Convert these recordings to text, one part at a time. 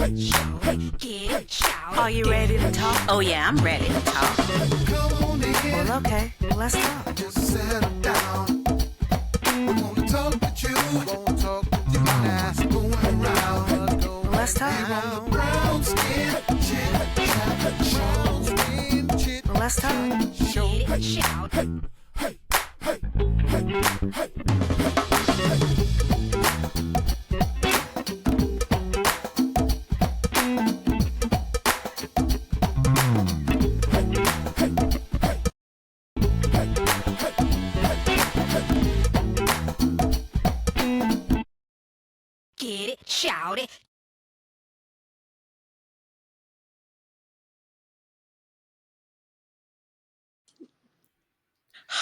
Are you ready to talk? Oh, yeah, I'm ready to talk. Come on in, Well, okay, let's talk. just settle down. We're gonna talk with you. Gonna talk with you now. What's going around? What's going Let's talk. down? Brown skin, chit chat show. Skin, chit Let's talk. show. Get it, shout it.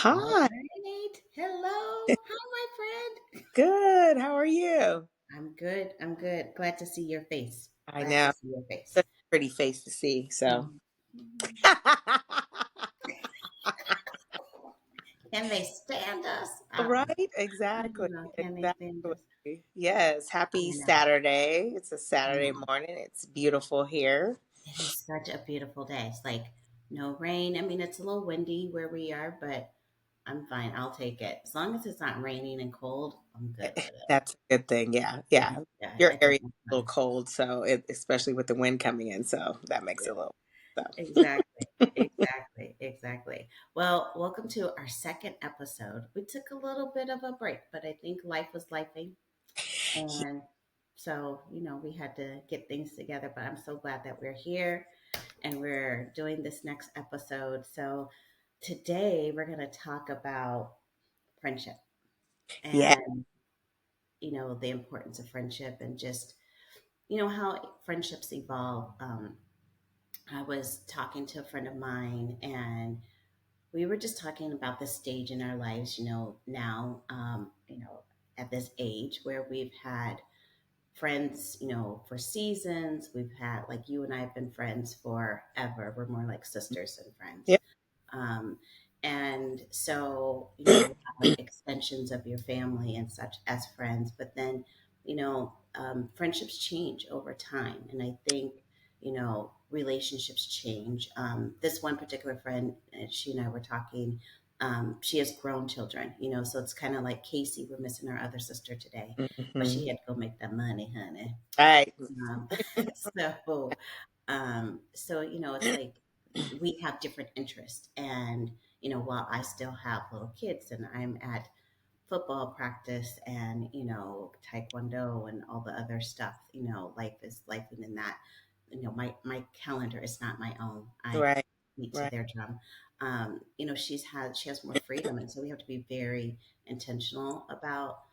All Hi, right. Hello. Hi, my friend. good. How are you? I'm good. I'm good. Glad to see your face. I Glad to know. see your face. Such a pretty face to see. So, Oh. Can they stand us? right? I don't Exactly. know. Can they stand us? Exactly. Yes. I Happy know. Saturday. It's a I Saturday know. morning. It's beautiful here. It is such a beautiful day. It's like no rain. I mean, it's a little windy where we are, but I'm fine. I'll take it. As long as it's not raining and cold, I'm good with it. That's a good thing. Yeah. Yeah. Yeah, Your I area take is my a little time. cold, so especially with the wind coming in, so that makes it a little so. Exactly. Exactly. Exactly. Well, welcome to our second episode. We took a little bit of a break, but I think life was lifing. And so, we had to get things together, but I'm so glad that we're here and we're doing this next episode. So, today we're going to talk about friendship Yeah. and, the importance of friendship and just, how friendships evolve. I was talking to a friend of mine and we were just talking about this stage in our lives, now, at this age where we've had friends, for seasons. We've had, like, you and I have been friends forever. We're more like sisters than friends. Yeah. Um, and so, you have extensions of your family and such as friends, but then, friendships change over time. And I think, relationships change. This one particular friend, she and I were talking, she has grown children, so it's kind of like Casey, we're missing our other sister today, but Hmm. she had to go make that money, honey. Right. Um, so it's like we have different interests, and while I still have little kids, and I'm at football practice, and taekwondo and all the other stuff, life is life, and in that, my calendar is not my own. I Right. beat to Right. their drum. She has more freedom, and so we have to be very intentional about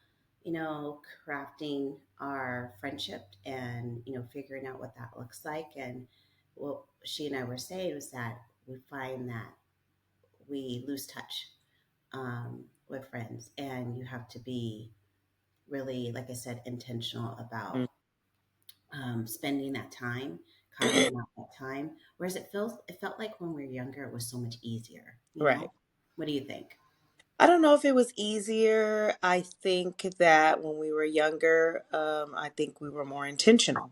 crafting our friendship and, figuring out what that looks like. And what she and I were saying was that we find that we lose touch with friends, and you have to be really, like I said, intentional about Mhm. spending that time, carving out that time. Whereas it felt like when we were younger, it was so much easier. Right. What do you think? I don't know if it was easier. I think that when we were younger, I think we were more intentional.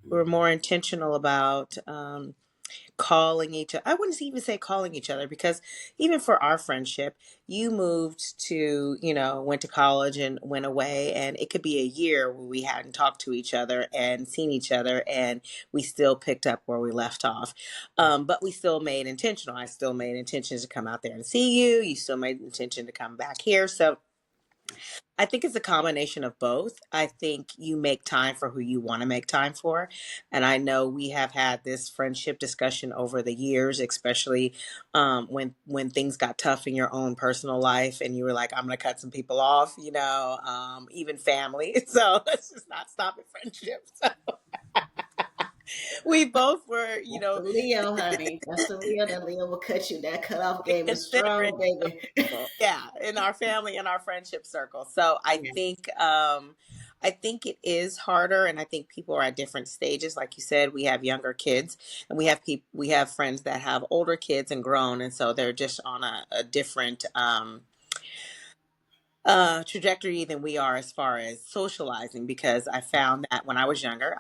We were more intentional about calling each other. I wouldn't even say calling each other because even for our friendship, you moved to, went to college and went away, and it could be a year where we hadn't talked to each other and seen each other, and we still picked up where we left off. But we still made intentional. I still made intentions to come out there and see you. You still made intention to come back here. So I think it's a combination of both. I think you make time for who you want to make time for. And I know we have had this friendship discussion over the years, especially when things got tough in your own personal life and you were like, I'm going to cut some people off, even family. So let's just not stop at friendships. So we both were, That's the Leo, honey. That's the Leo. That Leo will cut you. That cutoff game is considerate strong, baby. yeah, in our family, in our friendship circle. So Yeah. I think it is harder, and I think people are at different stages. Like you said, we have younger kids, and we have friends that have older kids and grown, and so they're just on a different trajectory than we are as far as socializing. Because I found that when I was younger,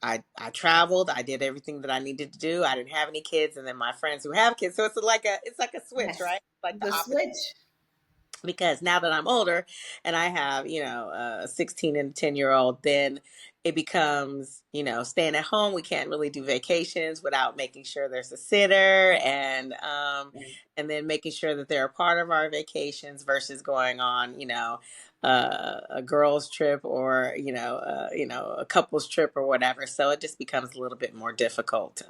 I traveled. I did everything that I needed to do. I didn't have any kids, and then my friends who have kids. So it's like a switch, Yes. right? Like the The opposite. switch. Because now that I'm older and I have, a 16 and a 10-year-old, then it becomes, staying at home. We can't really do vacations without making sure there's a sitter, and then making sure that they're a part of our vacations versus going on, a girls trip, or, a couples trip or whatever. So it just becomes a little bit more difficult,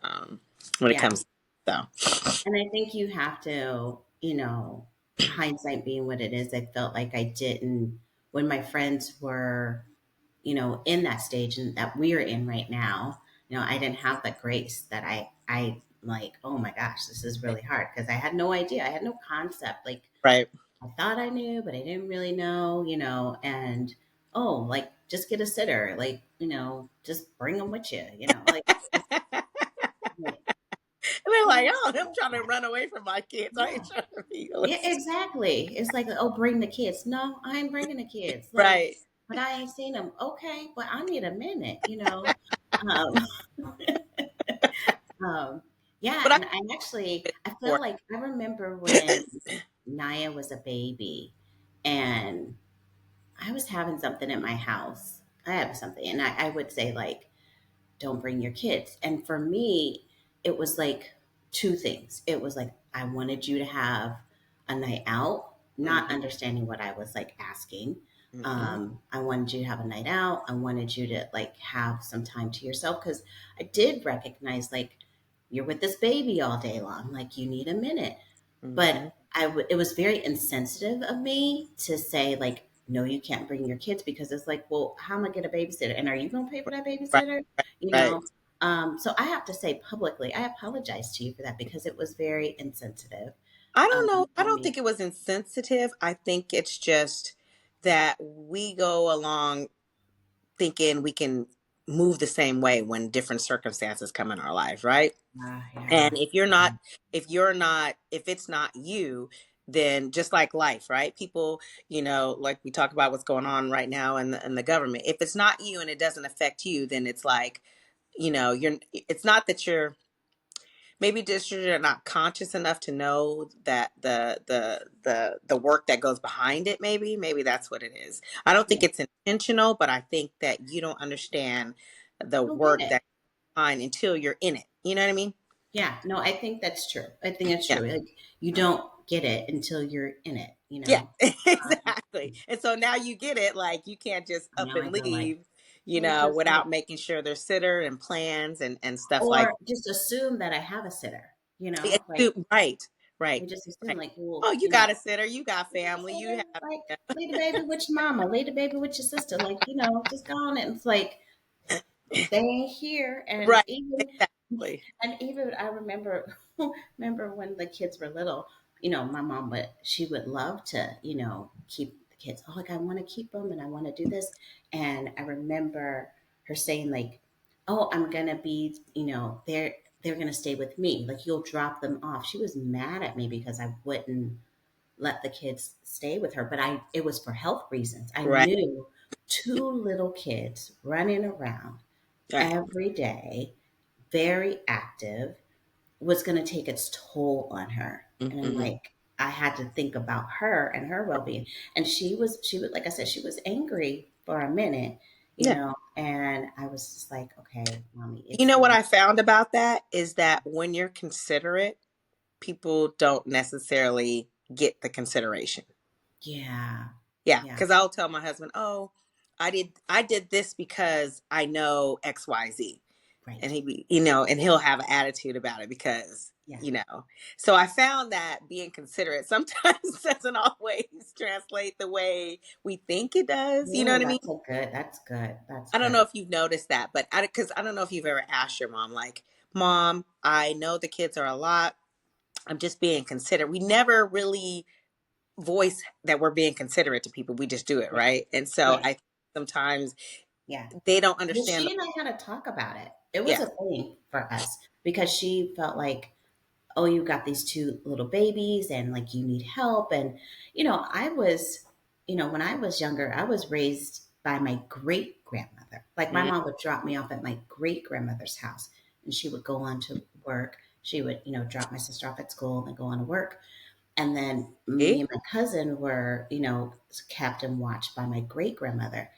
when it Yeah. comes to, so. And I think you have to, hindsight being what it is, I felt like I didn't, when my friends were, in that stage and that we're in right now, I didn't have the grace that I like, oh my gosh, this is really hard because I had no idea. I had no concept. Like Right. I thought I knew, but I didn't really know, and oh, like just get a sitter, like, just bring them with you, like, just, like, And they're like, oh, oh, I'm trying to run away from my kids. I yeah. ain't trying to be. Yeah, exactly. It's like, oh, bring the kids. No, I ain't bringing the kids. Like, Right. but I ain't seen them. Okay, but I need a minute. Um, um, yeah, But I and I actually, I feel for like I remember when Naya was a baby, and I was having something at my house. I have something, and I would say like, don't bring your kids. And for me, it was like two things. It was like I wanted you to have a night out, not mm-hmm, understanding what I was like asking. mm-hmm, I wanted you to have a night out. I wanted you to like have some time to yourself because I did recognize like you're with this baby all day long. Like you need a minute. mm-hmm. But it was very insensitive of me to say like, no, you can't bring your kids because it's like, well, how am I get a babysitter? And are you going to pay for that Right, babysitter? You right. know? So I have to say publicly, I apologize to you for that because it was very insensitive I don't know. I of don't me. think it was insensitive. I think it's just that we go along thinking we can move the same way when different circumstances come in our life, right? Yeah. And if it's not you, then just like life, right? People, like we talk about what's going on right now in the government. If it's not you and it doesn't affect you, then it's like, it's not that maybe just you're not conscious enough to know that the work that goes behind it. Maybe that's what it is. I don't think Yeah. it's intentional, but I think that you don't understand the Don't get work it. that behind until you're in it. You know what I mean? Yeah. No, I think that's true. I think that's Yeah. true. Like you don't get it until you're in it, Yeah, Um, exactly. And so now you get it. Like you can't just up now I and go like, leave, well, just like, without making sure there's sitter and plans and stuff like. or just assume that I have a sitter, Yeah, like right, right, we just assume right. like, well, Oh, you got a sitter. You got you got a family. You sitter, have. like Yeah. leave the baby with your mama, leave the baby with your sister, like, just go on it. And it's like they ain't here. And Right, even exactly. I remember remember when the kids were little, my mom would love to, keep the kids. Oh, like I want to keep them and I want to do this. And I remember her saying like, oh, I'm gonna be, they're gonna stay with me. Like you'll drop them off. She was mad at me because I wouldn't let the kids stay with her, but it was for health reasons. I Right, knew two little kids running around right. every day, very active, was going to take its toll on her. And I'm Hmm. like, I had to think about her and her well being. And she was, like I said, she was angry for a minute, Yeah. and I was just like, okay, mommy, You it's know what not. I found about that is that when you're considerate, people don't necessarily get the consideration. Yeah, Yeah, yeah, because I'll tell my husband, "Oh, I did this because I know XYZ." And right. and he'll have an attitude about it because, Yeah. you know. So I found that being considerate sometimes doesn't always translate the way we think it does. You know Oh, what I mean? that's good. That's I don't know good. if you've noticed that, but because I don't know if you've ever asked your mom, like, Mom, I know the kids are a lot. I'm just being considerate. We never really voice that we're being considerate to people. We just do it, Yeah. right? And so Yeah. I sometimes Yeah. they don't Well, understand. she and I had to talk about it. It was Yeah, a thing for us because she felt like, oh, you got these two little babies and like you need help. And, I was, when I was younger, I was raised by my great grandmother. grandmother. Like my Mm. mom would drop me off at my great grandmother's house, and she would go on to work. She would, drop my sister off at school and go on to work. And then me See? and my cousin were, kept and watched by my great grandmother.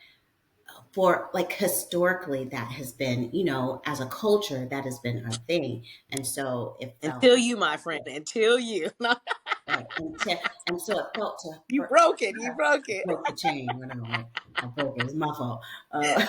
For like historically, that has been, as a culture, that has been our thing. And so it felt Until you, my friend, until you. right. And so it felt You for broke it. You broke I it. broke the chain. Whatever. I broke it. It's my fault. But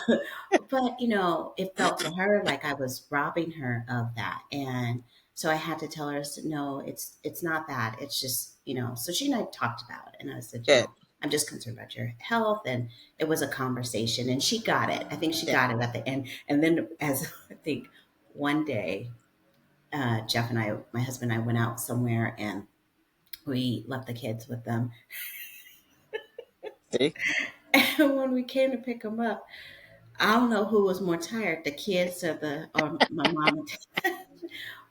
it felt to her like I was robbing her of that, and so I had to tell her, no, it's not that. It's just So she and I talked about it, and I said, Good. I'm just concerned about your health, and it was a conversation, and she got it. I think she Yeah. got it at the end, and then as I think one day, Jeff and I, my husband and I, went out somewhere, and we left the kids with them. See? And when we came to pick them up, I don't know who was more tired, the kids or my mom.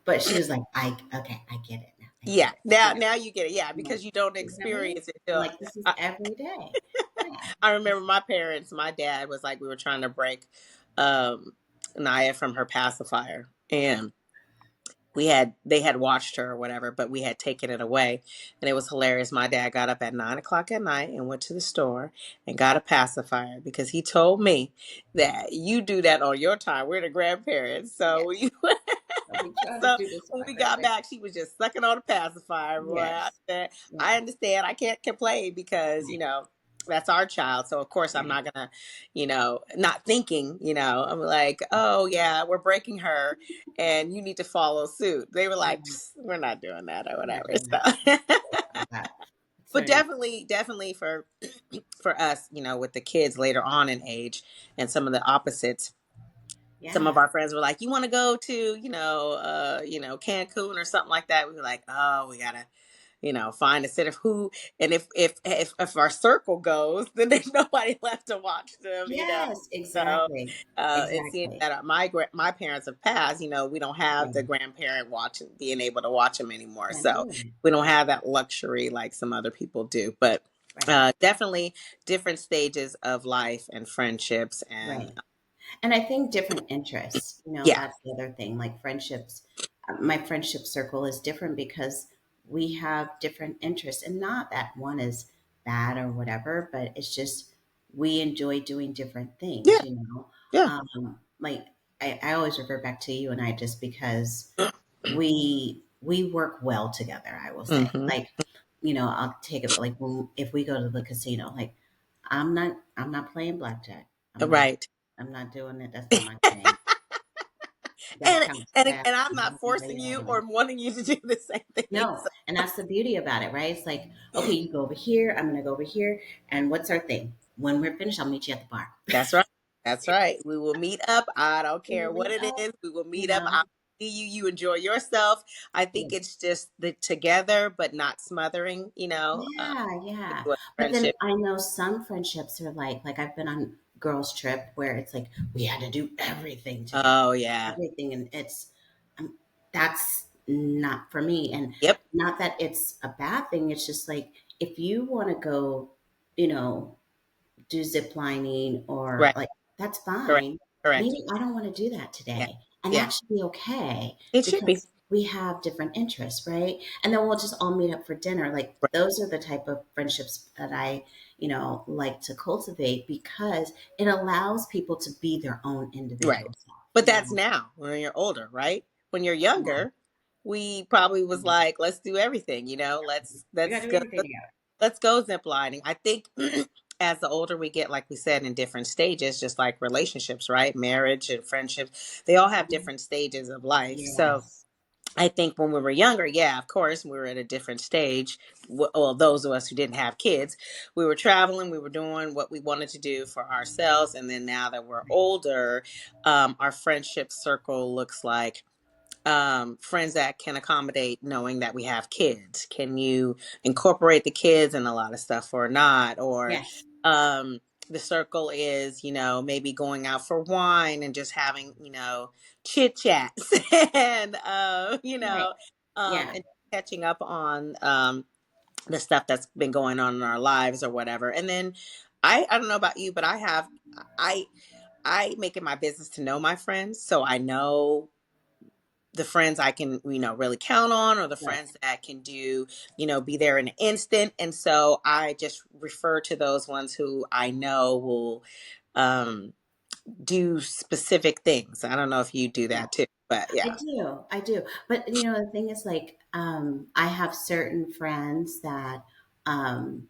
But she was like, I get it now. I get Yeah. it. Now you get it. Yeah, I'm like, because you don't really? experience it I'm till like, this is I, every day. Yeah. I remember my parents, my dad was like we were trying to break um Naya from her pacifier. And they had watched her or whatever, but we had taken it away. And it was hilarious. My dad got up at 9 o'clock at night and went to the store and got a pacifier because he told me that you do that on your time. We're the grandparents. So Yes. you So we try to so do this on when my we got birthday. back, she was just sucking on a pacifier. Boy, I Yes. said, I Yeah. understand. I can't complain because, Right. that's our child. So of course I'm Right. not gonna, not thinking, I'm like, oh yeah, we're breaking her and you need to follow suit. They were like, Mhm. we're not doing that or We're not whatever. doing that. So All that. but Certain. definitely for for us, with the kids later on in age and some of the opposites, some of Yeah. our friends were like, you want to go to, Cancun or something like that. We were like, oh, we gotta, find a set of who, and if our circle goes, then there's nobody left to watch them. Yes. So Exactly. it seems Exactly. that my parents have passed. We don't have the Right. grandparent watching, being able to watch them anymore. Can't So do it. we don't have that luxury like some other people do. But Right. definitely different stages of life and friendships and Right. And I think different interests, yeah, that's the other thing. Like friendships, my friendship circle is different because we have different interests, and not that one is bad or whatever, but it's just we enjoy doing different things, yeah, yeah. Like I always revert back to you and I, just because we work well together, I will say. Hmm. Like, I'll take it like if we go to the casino, like I'm not playing blackjack. I'm not Right. I'm not doing it. That's not my thing. That and kind of and stuff. I'm I'm not not gonna tell forcing you how you to or do. wanting you to do the same thing. No, and that's the beauty about it, right? It's like, okay, you go over here. I'm gonna go over here. And what's our thing? When we're finished, I'll meet you at the bar. That's right. That's right. We will meet up. I don't We care will what meet it up. is. We will You meet up. know, I'll see you. You enjoy yourself. I yeah, think it's just the together, but not smothering. yeah, Is yeah. what But then friendship. I know some friendships are like I've been on girls' trip where it's like we had to do everything together, Oh yeah. everything, and um, that's not for me. And Yep. not that it's a bad thing. It's just like if you want to go, you know, do zip lining or Right. like that's Correct. fine. Correct. Maybe I don't want to do that Yeah. today. And Yeah. that should be okay It should be. because we have different interests, right? And then we'll just all meet up for dinner. Like Right. those are the type of friendships that I, like to cultivate because it allows people to be their own Right. individual self, But that's now when you're older, right? When you're Yeah. younger, we probably was like, let's do everything. Let's We gotta let's do go. everything together. Let's go zip lining. I think as the older we get, like we said, in different stages, just like relationships, right? Marriage and friendships, they all have Mhm. different stages of life. So Yes. I think when we were younger, yeah, of course, we were at a different stage. Well, those of us who didn't have kids, we were traveling, we were doing what we wanted to do for ourselves. And then now that we're older, our friendship circle looks like friends that can accommodate knowing that we have kids. Can you incorporate the kids in a lot of stuff or not? Or Yes. um, the circle is, maybe going out for wine and just having, chit chats and, Right. Yeah. and catching up on the stuff that's been going on in our lives or whatever. And then I don't know about you, but I make it my business to know my friends, so I know the friends I can, really count on, or the Right. friends that can do, be there in an instant. And so I just refer to those ones who I know will um, do specific things. I don't know if you do Yeah. that too, but I yeah. do. I do. But the thing is like I have certain friends that um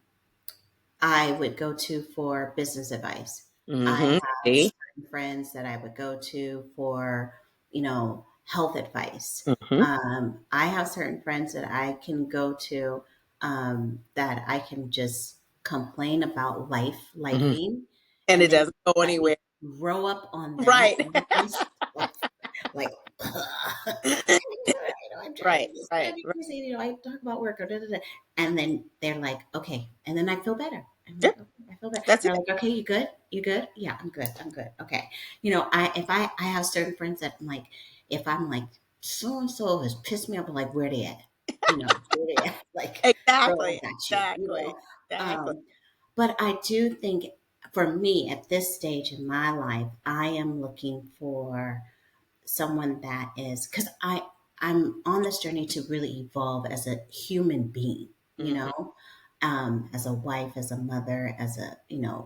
I would go to for business advice. I Mm-hmm. have See? certain friends that I would go to for, health advice. Mm-hmm. I have certain friends that I can go to that I can just complain about Hmm. lifing, And and it they doesn't go let me anywhere. grow up on that, Right. and I'm just like I'm driving Right. this Right. crazy, Right. crazy, I talk about work or da, da, da. And then they're like, okay. And then I feel better. I'm Yeah, like, okay, I feel better. that's They're it. like, okay, you good? You good? Yeah, I'm good. I'm good. Okay. I have certain friends that I'm like, if I'm like, so and so has pissed me off, I'm like, where they at? Where they at? Like, girl, I Exactly. got you, Exactly. Exactly. But I do think for me at this stage in my life, I am looking for someone that is because I'm on this journey to really evolve as a human being, Hmm. as a wife, as a mother, as a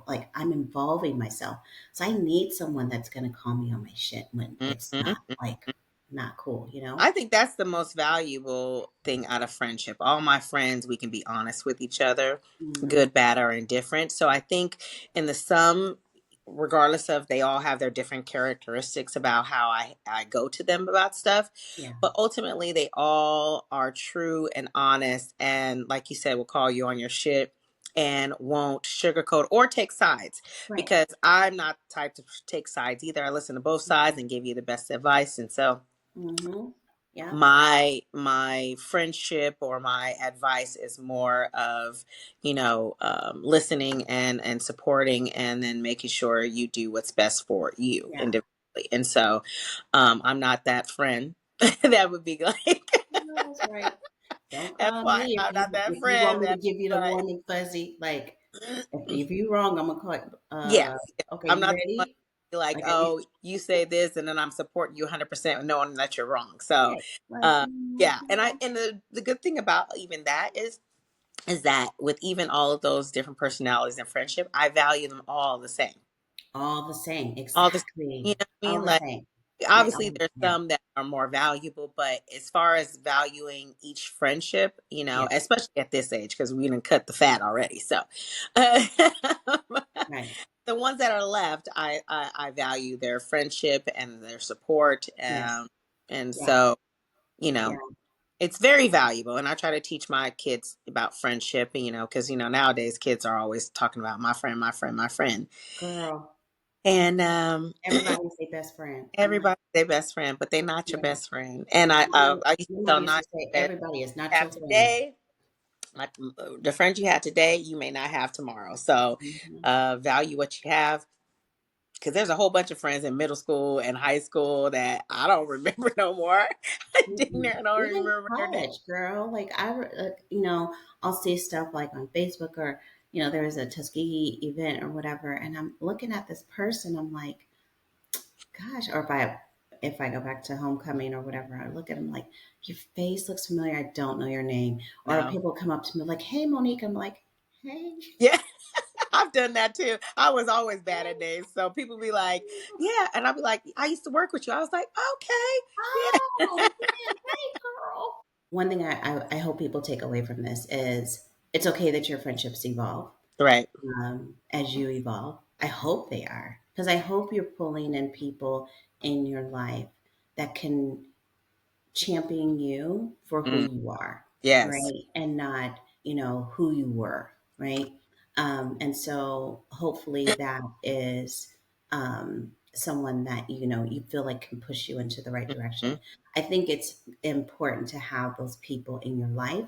like I'm involving myself. So I need someone that's gonna call me on my shit when it's not Hmm. like not cool. I think that's the most valuable thing out of friendship. All my friends, we can be honest with each other, Hmm. good, bad, or indifferent. So I think in the sum, regardless of they all have their different characteristics about how I go to them about stuff, Yeah. but ultimately they all are true and honest. And like you said, will call you on your shit and won't sugarcoat or take sides, Right. because I'm not the type to take sides either. I listen to both sides and give you the best advice. And so Mm-hmm. Yeah. my friendship or my advice is more of listening and supporting, and then making sure you do what's best for you Yeah. individually. And so I'm not that friend that would be like No, that's right. Don't that's call why me I'm not that if you want friend me to that's give you the like warning fuzzy. Like if you wrong, I'm gonna call it. yes, Okay, I'm you not the one ready? to be like, Like, are you oh, you say this and then I'm supporting you 100% knowing that you're wrong. So right? Like, uh yeah, and the good thing about even that is that with even all of those different personalities and friendship, I value them all the same. all the same, All the exactly. you know what I All mean? the Like same. I obviously there's understand. some that are more valuable, but as far as valuing each friendship, Yeah, especially at this age, because we didn't cut the fat already. So the right. ones that are left, I value their friendship and their support. Yes. And Yeah. so, Yeah. it's very valuable. And I try to teach my kids about friendship, because, nowadays kids are always talking about my friend, my friend, my friend. Girl, And everybody's their best friend. I'm like, everybody's their best friend, but they're not your yeah. best friend. And My I used to my tell mom used Naya to say, that everybody is not have your friend. today, like the friends you have today, you may not have tomorrow. So Hmm. value what you have, because there's a whole bunch of friends in middle school and high school that I don't remember no more. I didn't Mm-mm. I don't Even remember their name. college, girl. Like I'll see stuff like on Facebook or there was a Tuskegee event or whatever, and I'm looking at this person. I'm like, gosh. Or if I go back to homecoming or whatever, I look at him like, your face looks familiar. I don't know your name. Or No. people come up to me like, hey, Monique. I'm like, hey. Yeah, I've done that too. I was always bad at names. So people be like, yeah. And I'll be like, I used to work with you. I was like, okay. Oh, Yeah. yeah, hey, girl. One thing I hope people take away from this is it's okay that your friendships evolve Right. as you evolve. I hope they are because I hope you're pulling in people in your life that can champion you for who Mm, you are, yes. right? And not, who you were, right? And so hopefully that is someone that, you feel like can push you into the right direction. Mhm. I think it's important to have those people in your life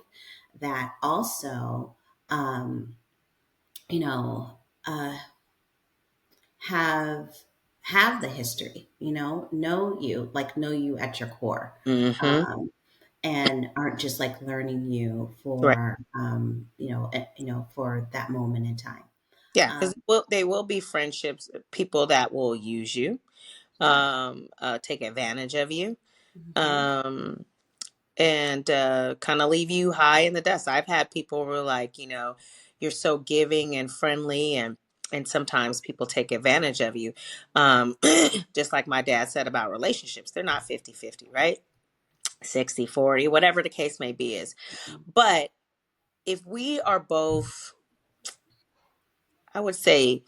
that also, um, you know, uh, have have the history, know you, like know you at your core. Mhm. Um, and aren't just like learning you Right. for for that moment in time. Yeah, Um, because they will be friendships, people that will use you, yeah. take advantage of you, Hmm. um, and kind of leave you high in the dust. I've had people who are like, you're so giving and friendly, and sometimes people take advantage of you. Um, just like my dad said about relationships, they're not 50-50, right? 60-40, whatever the case may be is. But if we are both, I would say,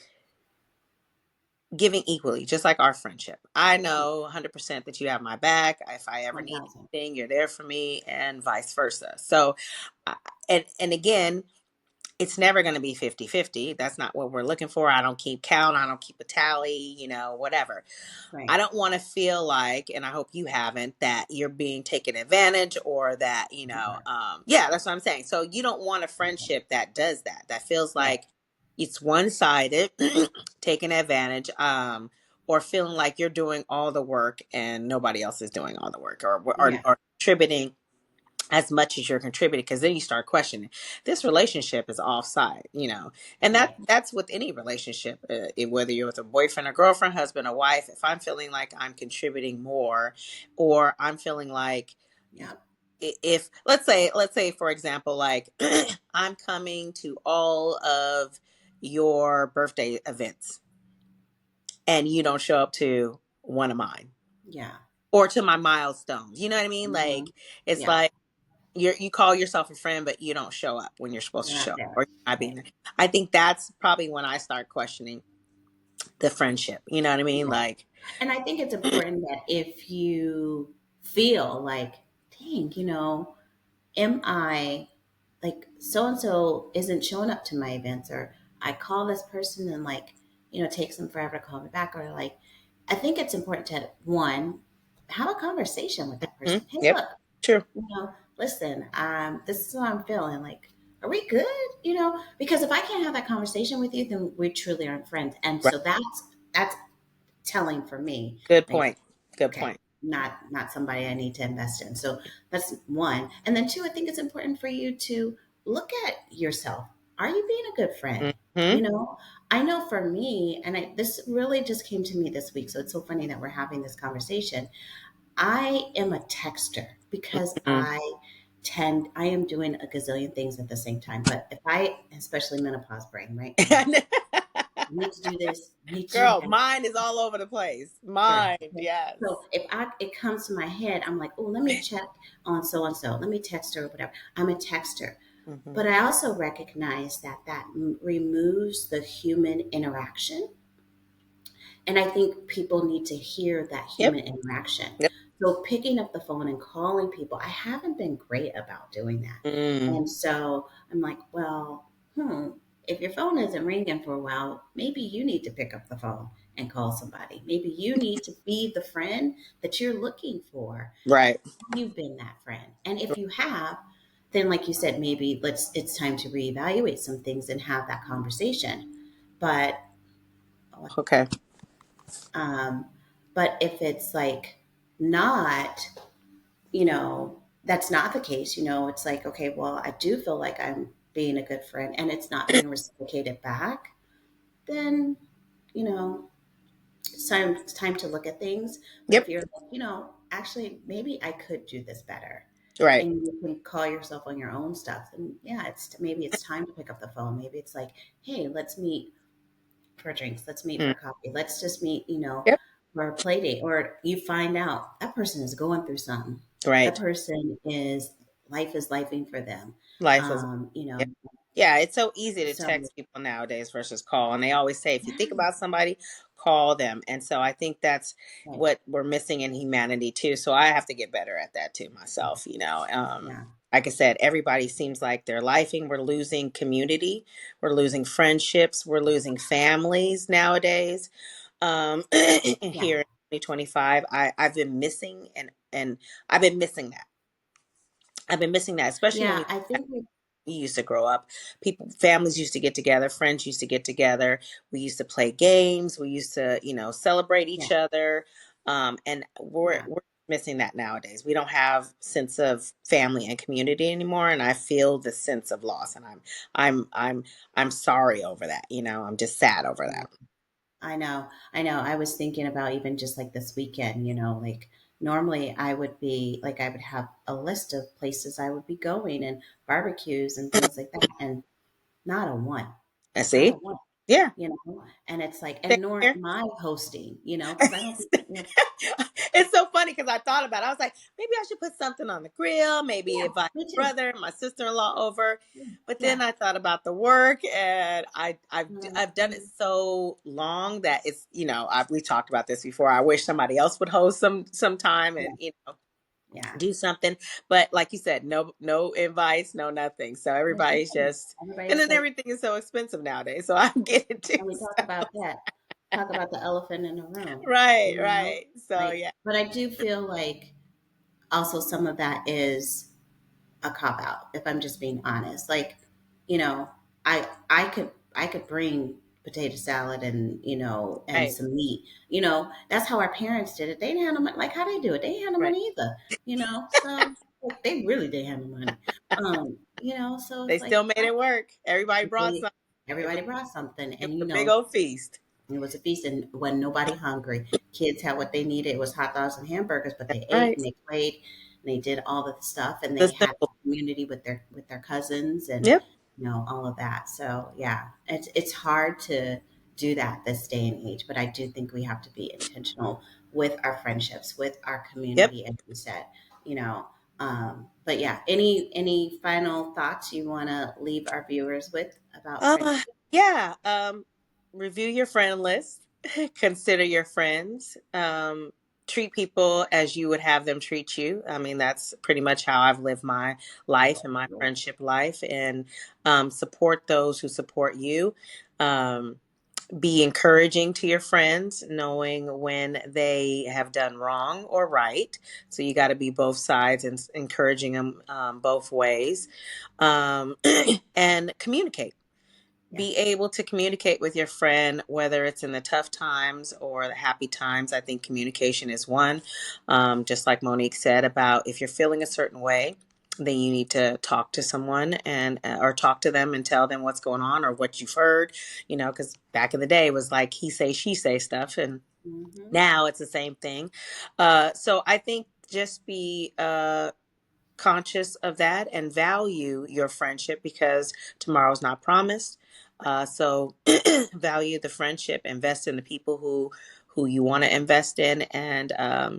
giving equally, just like our friendship. I know 100% that you have my back. If I ever need 1,000. anything, you're there for me, and vice versa. So, I- and again, it's never going to be 50-50. That's not what we're looking for. I don't keep count. I don't keep a tally, whatever. I Right. don't want to feel like, and I hope you haven't, that you're being taken advantage, or that, Never. yeah, that's what I'm saying. So you don't want a friendship that does that, that feels Right. like it's one sided, taking advantage, or feeling like you're doing all the work and nobody else is doing all the work, Yeah. or contributing as much as you're contributing, because then you start questioning, this relationship is offside, and Right. that's with any relationship, whether you're with a boyfriend or girlfriend, husband or wife. If I'm feeling like I'm contributing more, or I'm feeling like, Yeah. if let's say for example, like, I'm coming to all of your birthday events and you don't show up to one of mine, Yeah. or to my milestones, you know what I mean? Hmm. Like, it's Yeah. like, you call yourself a friend, but you don't show up when you're supposed You're to not show up, there. or you're not being Right. there. I think that's probably when I start questioning the friendship. You know what I mean? Yeah. Like, And I think it's important that if you feel like, dang, am I like so and so isn't showing up to my events, or I call this person and like, it takes them forever to call me back, or like, I think it's important to one, have a conversation with that person. Hey, yep, look, true, listen, this is what I'm feeling. Like, are we good? Because if I can't have that conversation with you, then we truly aren't friends. And right, so that's telling for me. good Like, point, good okay, point. not somebody I need to invest in. So that's one. And then two, I think it's important for you to look at yourself. Are you being a good friend? Hmm. You know, I know for me, and this really just came to me this week. So it's so funny that we're having this conversation. I am a texter because Hmm. I am doing a gazillion things at the same time. But especially menopause brain, right? I'm like, I need to do this. I need to do Girl, that. mine is all over the place. Sure. Mind, Okay. yes. So if it comes to my head, I'm like, oh, let me check on so and so. Let me text her or whatever. I'm a texter. Hmm. But I also recognize that removes the human interaction. And I think people need to hear that Yep, human interaction. yep. So picking up the phone and calling people, I haven't been great about doing that. Mm, And so I'm like, well, if your phone isn't ringing for a while, maybe you need to pick up the phone and call somebody. Maybe you need to be the friend that you're looking for. right. You've been that friend. And if you have, then like you said, maybe it's time to reevaluate some things and have that conversation. But Okay. um, but if it's like not, that's not the case, it's like, okay, well, I do feel like I'm being a good friend and it's not being reciprocated back, then, you know, it's time to look at things. But if Yep. you're like, actually, maybe I could do this better. Right. And you can call yourself on your own stuff. And yeah, maybe it's time to pick up the phone. Maybe it's like, hey, let's meet for drinks. Let's meet Mm, for coffee. Let's just meet, yep. for a play date. Or you find out that person is going through something. That Right. person life is lifing for them. Life is. Um, you Yep. know, Yeah, it's so easy to so text people nowadays versus call. And they always say, if you think yeah, about somebody, call them. And so I think that's right. what we're missing in humanity too. So I have to get better at that too myself. Yeah. Like I said, everybody seems like they're lifing. We're losing community. We're losing friendships. We're losing families nowadays. Yeah. Here in 2025, I've been missing, and I've been missing that. I've been missing that, especially when Yeah. I think we used to grow up. Families used to get together, friends used to get together. We used to play games. We used to, celebrate yeah. each other. And we're Yeah. missing that nowadays. We don't have sense of family and community anymore, and I feel the sense of loss, and I'm I'm sorry over that. I'm just sad over that. I know. I know. I was thinking about even just like this weekend, like normally I would be like, I would have a list of places I would be going and barbecues and things like that. And not a one, I not a see. one, Yeah. and it's like, Same and nor here. am I hosting, because I don't think, It's so funny because I thought about it. I was like, maybe I should put something on the grill, maybe yeah, invite me my too. brother, my sister-in-law over. But Yeah. then I thought about the work, and I've done it Mhm. so long that it's we talked about this before. I wish somebody else would host sometime Yeah. and Yeah. do something. But like you said, no invites, no nothing. So There's everybody's nothing. just, and Everybody's then like, everything is so expensive nowadays. So I get it too. and we talk about that, talk about the elephant in the room, Right, you know, right. So like, yeah, but I do feel like also some of that is a cop out, if I'm just being honest. Like, you know, I could bring potato salad and and right, some meat. That's how our parents did it. They didn't have no money. Like how they do it, they didn't have no right. money either. So like, they really didn't have no money. So They it's like still made it work. Everybody brought they, something. everybody brought something, It and was a big old feast. it was a feast, and when nobody hungry, kids had what they needed. It was hot dogs and hamburgers, but they ate Right. and they played and they did all the stuff, and The they had simple. community with their cousins and Yep. all of that. So yeah, it's hard to do that this day and age, but I do think we have to be intentional with our friendships, with our Yep. community, as you said. You know, but yeah, any final thoughts you want to leave our viewers with about Uh, friendship? yeah. Review your friend list. Consider your friends. Treat people as you would have them treat you. I mean, that's pretty much how I've lived my life and my friendship life. And support those who support you. Um, be encouraging to your friends, knowing when they have done wrong or right. So you got to be both sides and encouraging them both ways. Um, and communicate. Be Yes. able to communicate with your friend, whether it's in the tough times or the happy times. I think communication is one. Just like Monique said about if you're feeling a certain way, then you need to talk to someone and or talk to them and tell them what's going on or what you've heard. Because back in the day it was like he say she say stuff, and Hmm. now it's the same thing. So I think just be conscious of that and value your friendship because tomorrow's not promised. So value the friendship, invest in the people who you want to invest in, and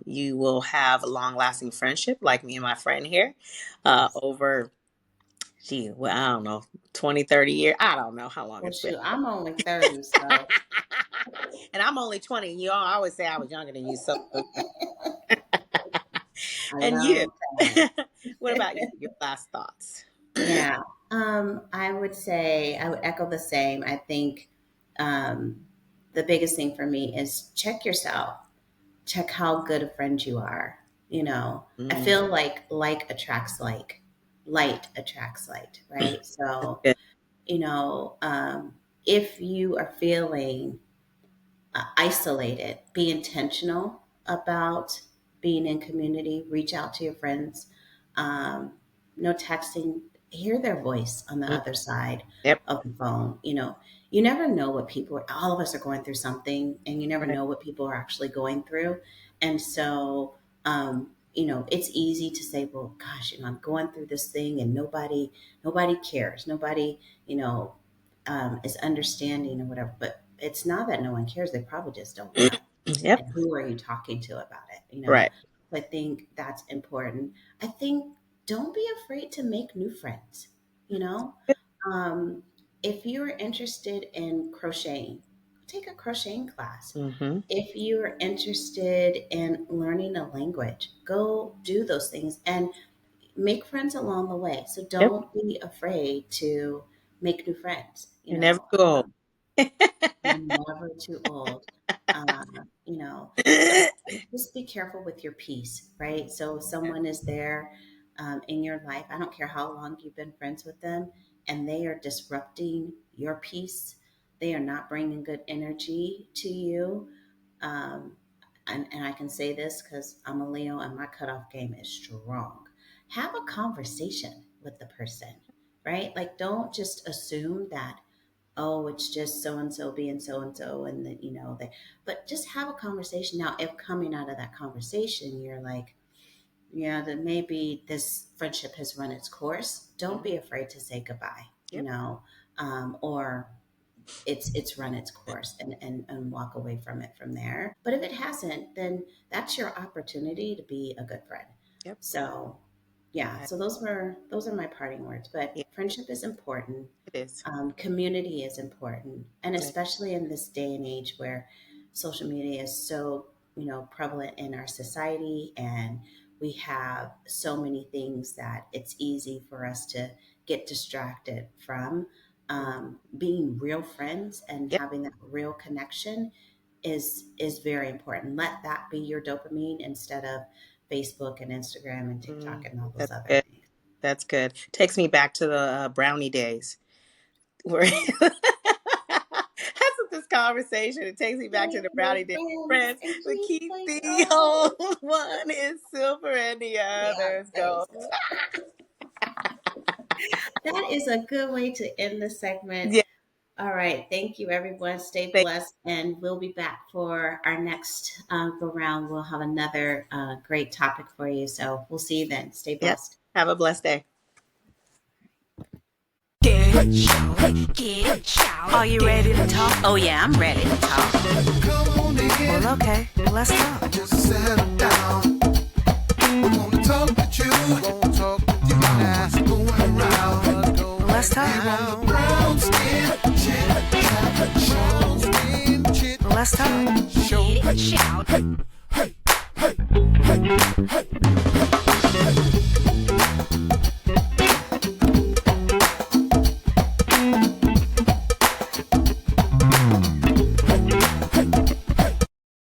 you will have a long lasting friendship like me and my friend here Yes. over, well, I don't know, 20, 30 years. I don't know how long Well, it's been. shoot, I'm only 30, so And I'm only 20. You all always say I was younger than you. So, a and you, long time. what about you? Your last thoughts? Yeah. I would say I would echo the same. I think um, the biggest thing for me is check yourself. Check how good a friend you are. I Mm, feel like attracts light attracts light, right? that's So, good. if you are feeling isolated, be intentional about being in community, reach out to your friends. Um, no texting, hear their voice on the Mm, other side yep. of the phone. You never know what all of us are going through something, and you never Right. know what people are actually going through. And so, it's easy to say, well, gosh, I'm going through this thing and nobody cares. Nobody, is understanding or whatever. But it's not that no one cares. They probably just don't know. Yep. And who are you talking to about it? Right. So I think that's important. I think don't be afraid to make new friends. You know, um, if you're interested in crocheting, take a crocheting class. Mm-hmm. If you're interested in learning a language, go do those things and make friends along the way. So Yep. don't be afraid to make new friends. You're never too old. You're never too old. Uh, but just be careful with your peace, right? So if someone is there in your life, I don't care how long you've been friends with them, and they are disrupting your peace, they are not bringing good energy to you. Um, and I can say this because I'm a Leo and my cutoff game is strong. Have a conversation with the person, right? Like, don't just assume that, oh, it's just so and so being so and so, and that, that, but just have a conversation. Now, if coming out of that conversation, you're like, yeah, that maybe this friendship has run its course, don't be afraid to say goodbye, Yep. or it's run its course, and walk away from it from there. But if it hasn't, then that's your opportunity to be a good friend. Yep. So yeah, I- so those are my parting words. But yeah, friendship is important. it is. Community is important, and Yeah. especially in this day and age where social media is so prevalent in our society, and we have so many things that it's easy for us to get distracted from. Being real friends and Yep. having that real connection is very important. Let that be your dopamine instead of Facebook and Instagram and TikTok Mm, and all those that's other good. things. That's good. Takes me back to the brownie days. Where That's what this conversation. It takes me back to Hey, the we're brownie days. friends Friends, and we keep keep things the gold. whole one is silver and the Yeah, other's that gold. is that is a good way to end the segment. Yeah. All right, thank you, everyone. Stay Thank, blessed, and we'll be back for our next go round. We'll have another great topic for you. So we'll see you then. Stay yep. blessed. Have a blessed day. Get it, shout it, get it, shout it. Are you ready to talk? Oh yeah, I'm ready to talk. Come on in, Well, okay, let's talk. just settle down. I wanna talk with you. Won't talk with you now. Going around. Let's talk. Down. Brown skin, chit chat, show skin, chit. Let's talk. Get it, shout it.